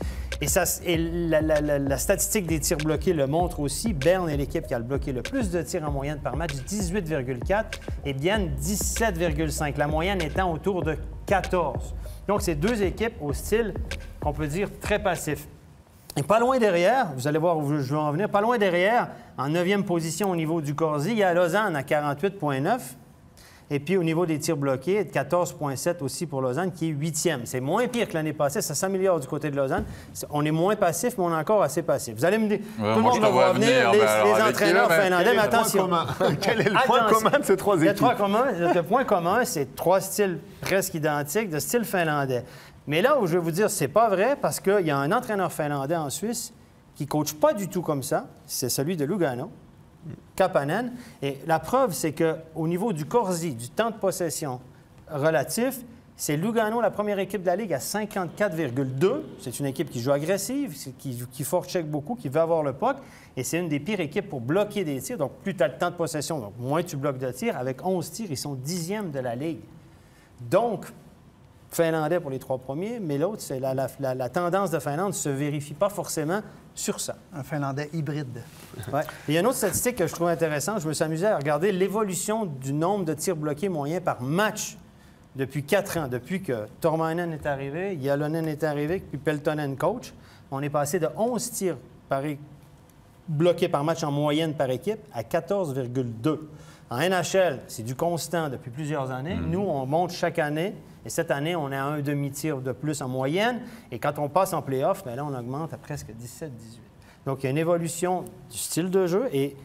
Et la statistique des tirs bloqués le montre aussi. Berne est l'équipe qui a bloqué le plus de tirs en moyenne par match, 18,4, et Bienne, 17,5. La moyenne étant autour de 14. Donc, c'est deux équipes au style qu'on peut dire très passif. Et pas loin derrière, vous allez voir où je veux en venir, pas loin derrière, en 9e position au niveau du Corsi, il y a Lausanne à 48,9. Et puis, au niveau des tirs bloqués, 14,7 aussi pour Lausanne, qui est 8e. C'est moins pire que l'année passée. Ça s'améliore du côté de Lausanne. On est moins passif, mais on est encore assez passif. Vous allez me dire, tout le monde va voir venir les entraîneurs finlandais, mais attention. Quel est le point commun de ces trois équipes? Le point commun, c'est trois styles presque identiques de style finlandais. Mais là où je vais vous dire, c'est pas vrai, parce qu'il y a un entraîneur finlandais en Suisse qui ne coache pas du tout comme ça. C'est celui de Lugano. Kapanen. Et la preuve, c'est qu'au niveau du Corsi, du temps de possession relatif, c'est Lugano, la première équipe de la Ligue, à 54,2. C'est une équipe qui joue agressive, qui forecheck beaucoup, qui veut avoir le puck. Et c'est une des pires équipes pour bloquer des tirs. Donc, plus tu as le temps de possession, donc moins tu bloques de tirs. Avec 11 tirs, ils sont 10e de la Ligue. Donc, Finlandais pour les trois premiers, mais l'autre, c'est la tendance de Finlande ne se vérifie pas forcément sur ça. Un Finlandais hybride. Ouais. Il y a une autre statistique que je trouve intéressante. Je me suis amusé à regarder l'évolution du nombre de tirs bloqués moyens par match depuis 4 ans. Depuis que Tormanen est arrivé, Jalonen est arrivé, puis Peltonen coach. On est passé de 11 tirs bloqués par match en moyenne par équipe à 14,2. En NHL, c'est du constant depuis plusieurs années. Nous, on monte chaque année. Et cette année, on est à un demi-tir de plus en moyenne. Et quand on passe en play-off, bien là, on augmente à presque 17-18. Donc, il y a une évolution du style de jeu. Et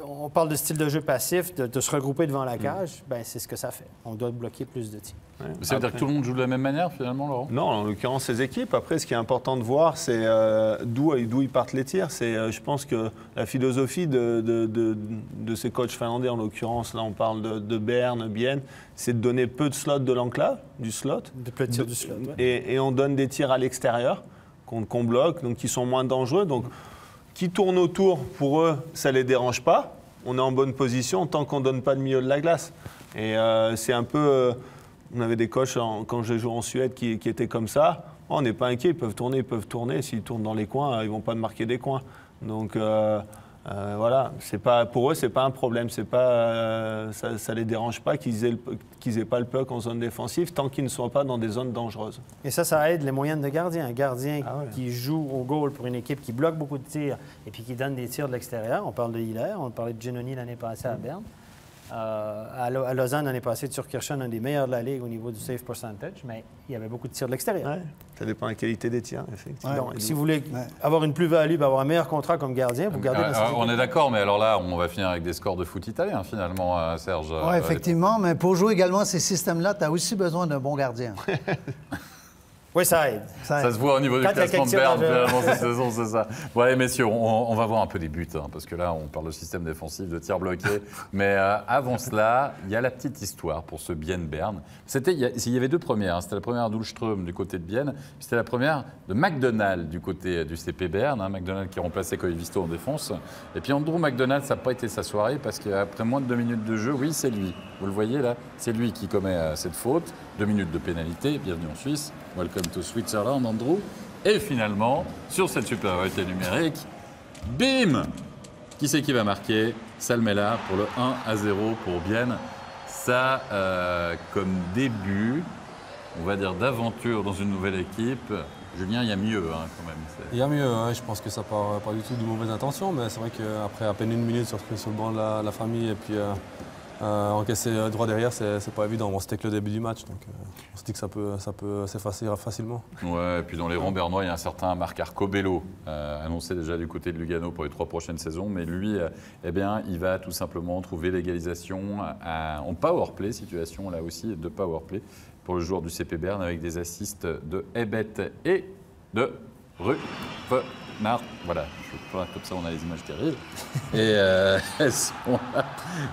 on parle de style de jeu passif, de se regrouper devant la cage, ben, c'est ce que ça fait. On doit bloquer plus de tirs. Ouais. Ça veut dire que tout le monde joue de la même manière, finalement, Laurent? Non, en l'occurrence, ces équipes. Après, ce qui est important de voir, c'est d'où ils partent les tirs. Je pense que la philosophie de ces coachs finlandais, en l'occurrence, là, on parle de Bern, Bienne, c'est de donner peu de slots de l'enclave, du slot. De peu de tirs du slot, ouais. Et on donne des tirs à l'extérieur qu'on bloque, donc qui sont moins dangereux. Donc, qui tournent autour, pour eux, ça ne les dérange pas. On est en bonne position tant qu'on ne donne pas de milieu de la glace. Et c'est un peu... on avait des coachs, quand j'ai joué en Suède, qui étaient comme ça. On n'est pas inquiet, ils peuvent tourner. S'ils tournent dans les coins, ils ne vont pas marquer des coins. Donc voilà, pour eux, ce n'est pas un problème. Ça ne les dérange pas qu'ils aient pas le puck en zone défensive tant qu'ils ne soient pas dans des zones dangereuses. Et ça aide les moyennes de gardien. Un gardien qui joue au goal pour une équipe qui bloque beaucoup de tirs et puis qui donne des tirs de l'extérieur. On parle de Hiller, on parlait de Giannoni l'année passée à Berne. À Lausanne, l'année passée, Turkirchen, un des meilleurs de la Ligue au niveau du save percentage, mais il y avait beaucoup de tirs de l'extérieur. Ouais, ça dépend de la qualité des tirs, effectivement. Ouais, si vous voulez avoir une plus-value, avoir un meilleur contrat comme gardien, vous gardez dans cette On est d'accord, mais alors là, on va finir avec des scores de foot italien, finalement, Serge. Oui, effectivement, mais pour jouer également ces systèmes-là, tu as aussi besoin d'un bon gardien. Oui, ça aide. Ça se voit au niveau du classement de Berne, finalement, cette saison, c'est ça. Bon, allez, messieurs, on va voir un peu les buts, hein, parce que là, on parle de système défensif, de tir bloqué. Mais avant cela, il y a la petite histoire pour ce Bienne-Berne. Il y avait deux premières. Hein. C'était la première d'Ullström du côté de Bienne, c'était la première de McDonald du côté du CP Berne. Hein, McDonald qui remplaçait Koivisto en défense. Et puis Andrew McDonald, ça n'a pas été sa soirée, parce qu'après moins de 2 minutes de jeu, oui, c'est lui. Vous le voyez là, c'est lui qui commet cette faute. 2 minutes de pénalité, bienvenue en Suisse. Welcome to Switzerland, Andrew. Et finalement, sur cette supériorité numérique, bim! Qui c'est qui va marquer? Salmela pour le 1-0 pour Bienne. Ça, comme début, on va dire d'aventure dans une nouvelle équipe. Julien, il y a mieux hein, quand même. Il y a mieux, hein. Je pense que ça part pas du tout de mauvaises intentions, mais c'est vrai qu'après à peine 1 minute sur le banc de la famille et puis encaisser droit derrière, c'est pas évident. Bon, c'était que le début du match, donc on se dit que ça peut s'effacer facilement. Ouais, et puis dans les rangs bernois, il y a un certain Marc Arcobello, annoncé déjà du côté de Lugano pour les 3 prochaines saisons, mais lui, eh bien, il va tout simplement trouver l'égalisation en powerplay, situation là aussi de powerplay pour le joueur du CP Berne avec des assists de Ebet et de Ruffenard. Voilà, comme ça on a les images qui arrivent. Et elles sont là.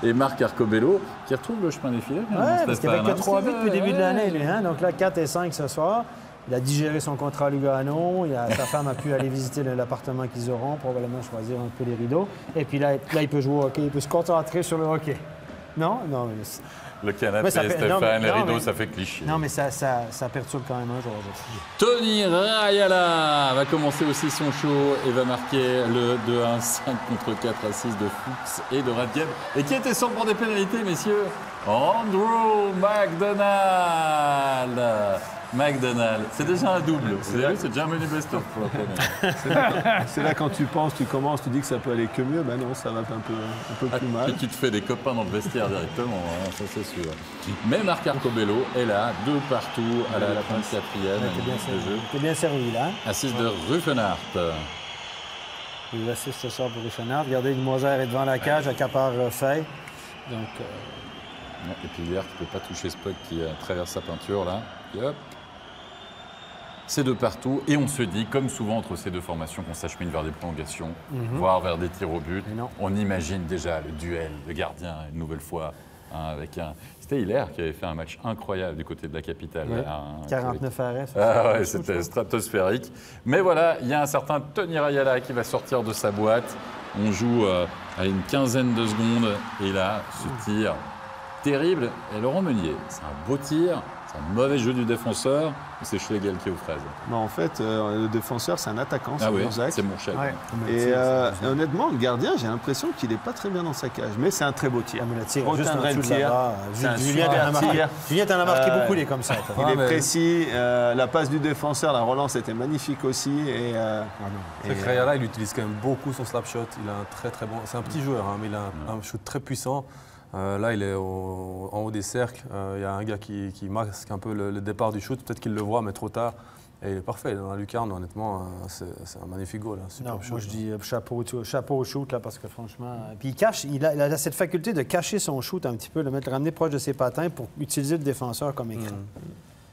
Et Marc Arcobello qui retrouve le chemin des filets. Oui, parce qu'il n'y avait que 3 buts depuis le début de l'année, lui. Hein? Donc là, 4 et 5 ce soir. Il a digéré son contrat à Lugano. Sa femme a pu aller visiter l'appartement qu'ils auront, probablement choisir un peu les rideaux. Et puis là, il peut jouer au hockey, il peut se concentrer sur le hockey. Non? Non, mais... Le canapé, Stéphane, les rideaux, ça fait cliché. Non, mais ça perturbe quand même un joueur. Tony Rayala va commencer aussi son show et va marquer le 2-1, 5 contre 4 à 6 de Fuchs et de Radiev. Et qui était sans pour des pénalités, messieurs? Andrew McDonald. C'est déjà un double. C'est déjà un menu best-of pour la première. C'est là quand tu commences, tu dis que ça peut aller que mieux. Ben non, ça va un peu plus mal. Et tu te fais des copains dans le vestiaire directement, hein, ça c'est sûr. Mais Marc Arcobello est là, 2 partout à la 34e. T'es bien servi là. Assist de Ruffenard. Il assiste ce soir pour Ruffenard. Regardez, le Moser est devant la cage, accapare Fay. Donc... Et puis hier, qui ne peut pas toucher ce puck qui traverse sa peinture là. Et hop. C'est de partout. Et on se dit, comme souvent entre ces deux formations, qu'on s'achemine vers des prolongations, voire vers des tirs au but. On imagine déjà le duel de gardiens, une nouvelle fois. Hein, C'était Hiller qui avait fait un match incroyable du côté de la capitale. Ouais. 49 arrêts. Ah ouais, c'était stratosphérique. Mais voilà, il y a un certain Tony Rayala qui va sortir de sa boîte. On joue à une quinzaine de secondes. Et là, ce tir terrible. Et Laurent Meunier, c'est un beau tir. C'est un mauvais jeu du défenseur, c'est Schlegel qui est aux fraises. Non, en fait, le défenseur, c'est un attaquant, c'est Bonzac. C'est mon chef. Ouais. Et honnêtement, le gardien, j'ai l'impression qu'il n'est pas très bien dans sa cage. Mais c'est un très beau tir. Retiendrait le tir. Julien t'en a marqué beaucoup, il est comme ça. Il est précis. La passe du défenseur, la relance était magnifique aussi. C'est que Rayala, il utilise quand même beaucoup son slap shot. Il a un très très bon... C'est un petit joueur, hein, mais il a un shoot très puissant. Là, il est en haut des cercles. Il y a un gars qui masque un peu le départ du shoot. Peut-être qu'il le voit, mais trop tard. Et il est parfait. Dans la lucarne, honnêtement, c'est un magnifique goal. Non, moi je dis chapeau au shoot, là, parce que franchement... Puis il cache, il a cette faculté de cacher son shoot un petit peu, le ramener proche de ses patins pour utiliser le défenseur comme écran.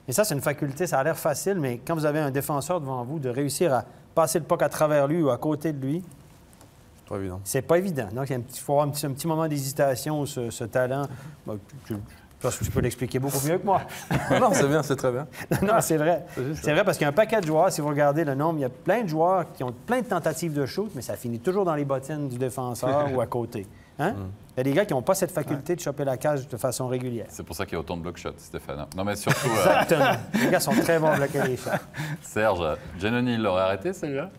Et ça, c'est une faculté, ça a l'air facile, mais quand vous avez un défenseur devant vous, de réussir à passer le puck à travers lui ou à côté de lui, c'est pas évident. C'est pas évident. Donc, il faut avoir un petit moment d'hésitation, ce talent. Bon, je pense que tu peux l'expliquer beaucoup mieux que moi. Non, c'est bien, c'est très bien. Non, c'est vrai. C'est vrai parce qu'il y a un paquet de joueurs, si vous regardez le nombre, il y a plein de joueurs qui ont plein de tentatives de shoot, mais ça finit toujours dans les bottines du défenseur ou à côté. Hein? Il y a des gars qui n'ont pas cette faculté de choper la cage de façon régulière. C'est pour ça qu'il y a autant de block shots, Stéphane. Non, mais surtout... Exactement. Les gars sont très bons à bloquer les shots. Serge, Giannoni, il l'aurait arrêté, celui-là?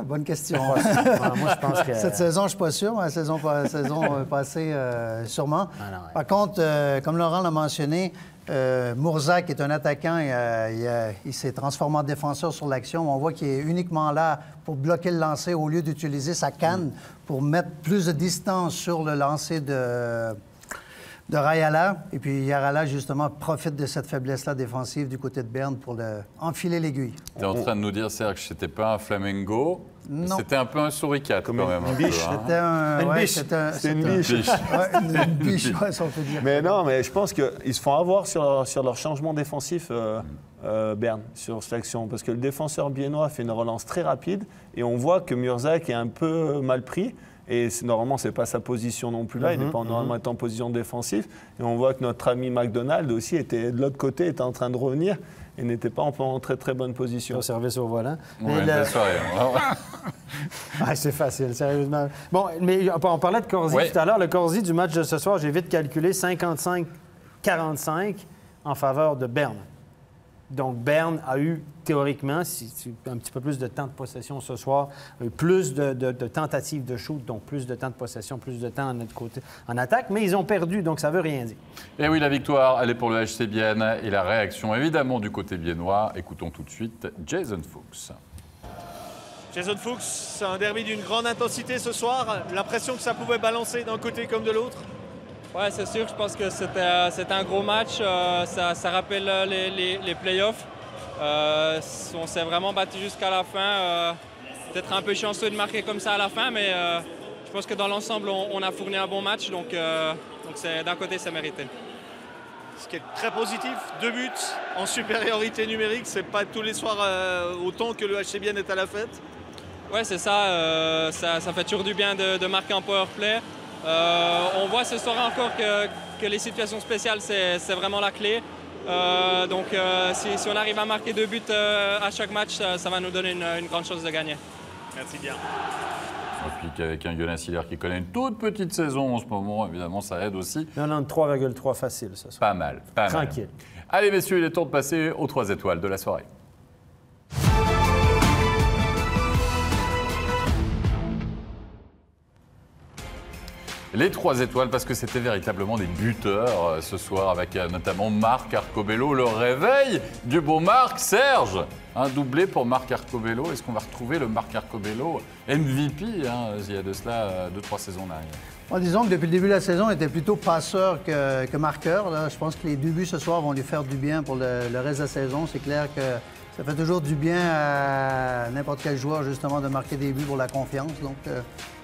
Bonne question. Moi, je pense que... Cette saison, je ne suis pas sûr, mais la saison passée, sûrement. Ah non, ouais. Par contre, comme Laurent l'a mentionné, Mourzac est un attaquant. Il s'est transformé en défenseur sur l'action. On voit qu'il est uniquement là pour bloquer le lancer au lieu d'utiliser sa canne pour mettre plus de distance sur le lancer de Rayala. Et puis Yarala, justement, profite de cette faiblesse-là défensive du côté de Berne pour enfiler l'aiguille. Tu es en train de nous dire, Serge, que c'était pas un flamengo, c'était un peu un souricate quand même. Une biche. C'était une biche. C'était une biche. Une biche, ouais, ça on peut dire. Mais non, mais je pense qu'ils se font avoir sur leur changement défensif, Berne, sur cette action. Parce que le défenseur biennois fait une relance très rapide et on voit que Murzak est un peu mal pris. Et normalement, ce n'est pas sa position non plus là. Il n'est pas normalement en position défensive. Et on voit que notre ami McDonald aussi était de l'autre côté, était en train de revenir et n'était pas en très très bonne position. Au service au volant. Ouais, belle soirée. C'est facile, sérieusement. Bon, mais on parlait de Corsi tout à l'heure. Le Corsi du match de ce soir, j'ai vite calculé 55-45 en faveur de Berne. Donc, Berne a eu, théoriquement, un petit peu plus de temps de possession ce soir, plus de tentatives de shoot, donc plus de temps de possession, plus de temps à notre côté en attaque, mais ils ont perdu, donc ça ne veut rien dire. Et oui, la victoire, elle est pour le HC Bienne et la réaction, évidemment, du côté biennois. Écoutons tout de suite Jason Fuchs. Jason Fuchs, c'est un derby d'une grande intensité ce soir. L'impression que ça pouvait balancer d'un côté comme de l'autre. Ouais, c'est sûr. Je pense que c'était un gros match. Ça rappelle les playoffs. On s'est vraiment battu jusqu'à la fin. Peut-être un peu chanceux de marquer comme ça à la fin, mais je pense que dans l'ensemble, on a fourni un bon match. Donc d'un côté, c'est mérité. Ce qui est très positif, 2 buts en supériorité numérique. C'est pas tous les soirs autant que le HC Bienne est à la fête. Ouais, c'est ça. Ça fait toujours du bien de marquer en power play. On voit ce soir encore que les situations spéciales, c'est vraiment la clé. Donc si on arrive à marquer 2 buts à chaque match, ça va nous donner une grande chance de gagner. Merci bien. Et puis qu'avec un Jonas Hiller qui connaît une toute petite saison en ce moment, évidemment, ça aide aussi. 93,3 facile, ça. Pas mal, pas mal. Tranquille. Allez, messieurs, il est temps de passer aux 3 étoiles de la soirée. Les 3 étoiles, parce que c'était véritablement des buteurs ce soir, avec notamment Marc Arcobello. Le réveil du beau Marc. Serge, un doublé pour Marc Arcobello. Est-ce qu'on va retrouver le Marc Arcobello MVP il y a de cela 2-3 saisons en arrière? Bon, disons que depuis le début de la saison, il était plutôt passeur que marqueur. Là. Je pense que les 2 buts ce soir vont lui faire du bien pour le reste de la saison. C'est clair que ça fait toujours du bien à n'importe quel joueur, justement, de marquer des buts pour la confiance. Donc,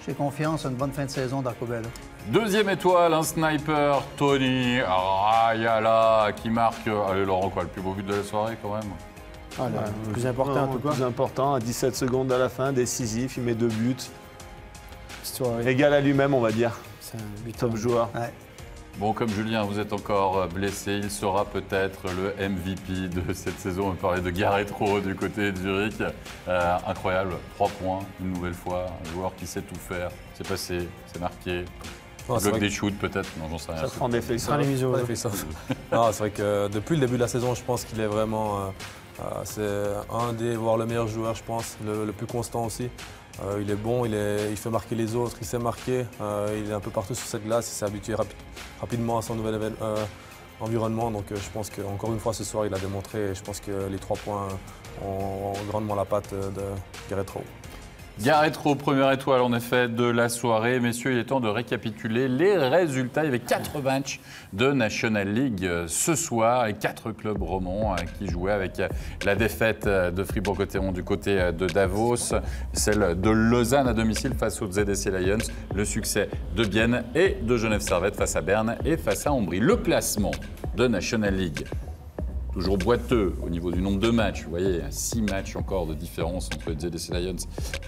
j'ai confiance à une bonne fin de saison d'Arcobello. 2e étoile, un sniper, Tony Rayala, qui marque... Allez, Laurent, quoi, le plus beau but de la soirée, quand même? Le plus important, le plus important, à 17 secondes à la fin, décisif, il met 2 buts. Égal à lui-même, on va dire. C'est un top joueur. Ouais. Bon, comme Julien, vous êtes encore blessé, il sera peut-être le MVP de cette saison. On parlait de Gareth Rowe du côté de Zurich. Incroyable, 3 points, une nouvelle fois. Un joueur qui sait tout faire. C'est passé, c'est marqué. Il bloque des shoots peut-être, non, j'en sais rien. Ça prend des faits. C'est vrai que depuis le début de la saison, je pense qu'il est vraiment... c'est un des, voire le meilleur joueur, je pense, le plus constant aussi. Il est bon, il fait marquer les autres, il sait marquer. Il est un peu partout sur cette glace, il s'est habitué rapidement à son nouvel environnement. Donc je pense qu'encore une fois ce soir, il a démontré. Et je pense que les 3 points ont grandement la patte de Gareth Rowe. Garretro, première étoile en effet de la soirée. Messieurs, il est temps de récapituler les résultats. Il y avait 4 matchs de National League ce soir et 4 clubs romans qui jouaient avec la défaite de Fribourg-Gotteron du côté de Davos, celle de Lausanne à domicile face aux ZSC Lions, le succès de Bienne et de Genève Servette face à Berne et face à Ambry. Le classement de National League. Toujours boiteux au niveau du nombre de matchs. Vous voyez, 6 matchs encore de différence entre les ZSC Lions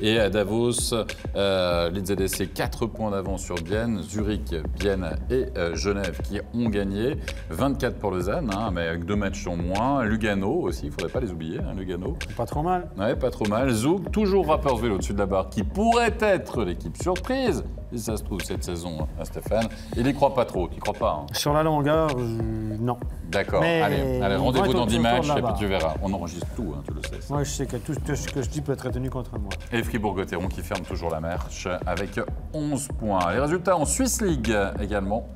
et Davos. Les ZSC, 4 points d'avance sur Bienne. Zurich, Bienne et Genève qui ont gagné. 24 pour Lausanne, mais avec 2 matchs en moins. Lugano aussi, il ne faudrait pas les oublier, Lugano. Pas trop mal. Ouais, pas trop mal. Zoug, toujours Rapperswil au-dessus de la barre, qui pourrait être l'équipe surprise, si ça se trouve, cette saison, Stéphane. Il n'y croit pas trop, tu n'y crois pas Sur la longueur, non. D'accord, allez, rendez-vous dans 10 matchs et puis tu verras. On enregistre tout, tu le sais. Moi, je sais que tout ce que je dis peut être retenu contre moi. Et Fribourg-Gotteron qui ferme toujours la marche avec 11 points. Les résultats en Swiss League également,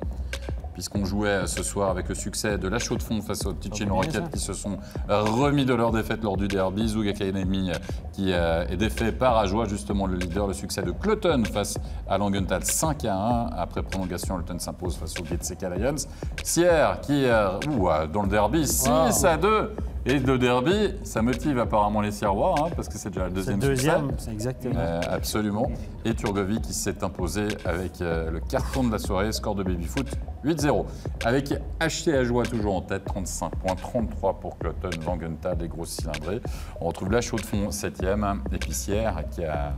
puisqu'on jouait ce soir avec le succès de la Chaux-de-Fonds face aux Ticino Rockets qui se sont remis de leur défaite lors du derby. Zug Academy qui est défait par Ajoie, justement le leader. Le succès de Cloton face à Langenthal 5-1. Après prolongation, Cloton s'impose face aux GTCK Lions. Sierre qui, dans le derby, 6-2. Et le derby, ça motive apparemment les Sierrois, parce que c'est déjà le deuxième succès. C'est exactement. Absolument. Et Turgovie qui s'est imposé avec le carton de la soirée, score de baby-foot 8-0. Avec HT Ajoie toujours en tête, 35 points, 33 pour Cloton, Langenthal, les grosses cylindrées. On retrouve la Chaux-de-Fonds 7e, et puis Sierre qui a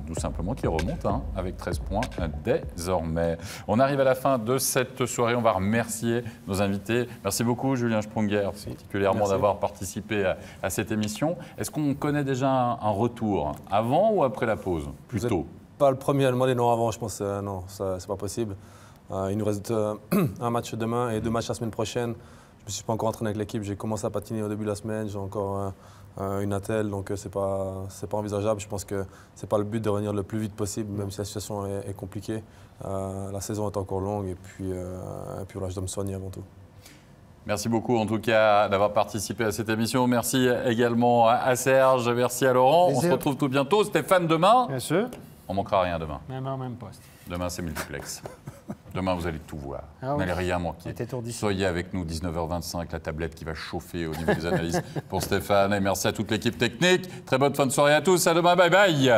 tout simplement qui remonte avec 13 points désormais. On arrive à la fin de cette soirée. On va remercier nos invités. Merci beaucoup Julien Sprunger, particulièrement d'avoir participé à cette émission. Est-ce qu'on connaît déjà un retour avant ou après la pause? Plutôt. Pas le premier à demander non avant, je pense. Non, ça c'est pas possible. Il nous reste un match demain et 2 matchs la semaine prochaine. Je ne me suis pas encore entraîné avec l'équipe. J'ai commencé à patiner au début de la semaine. J'ai encore une attelle, donc c'est pas envisageable. Je pense que c'est pas le but de revenir le plus vite possible, même si la situation est compliquée. La saison est encore longue et puis voilà, je dois me soigner avant tout. Merci beaucoup en tout cas d'avoir participé à cette émission. Merci également à Serge, merci à Laurent. On se retrouve tout bientôt. Stéphane, demain. Bien sûr. On manquera rien demain. Même heure, même poste. Demain, c'est multiplex. Demain, vous allez tout voir. Ah vous n'allez rien manquer. Soyez avec nous, 19h25, la tablette qui va chauffer au niveau des analyses pour Stéphane. Et merci à toute l'équipe technique. Très bonne fin de soirée à tous. À demain. Bye bye.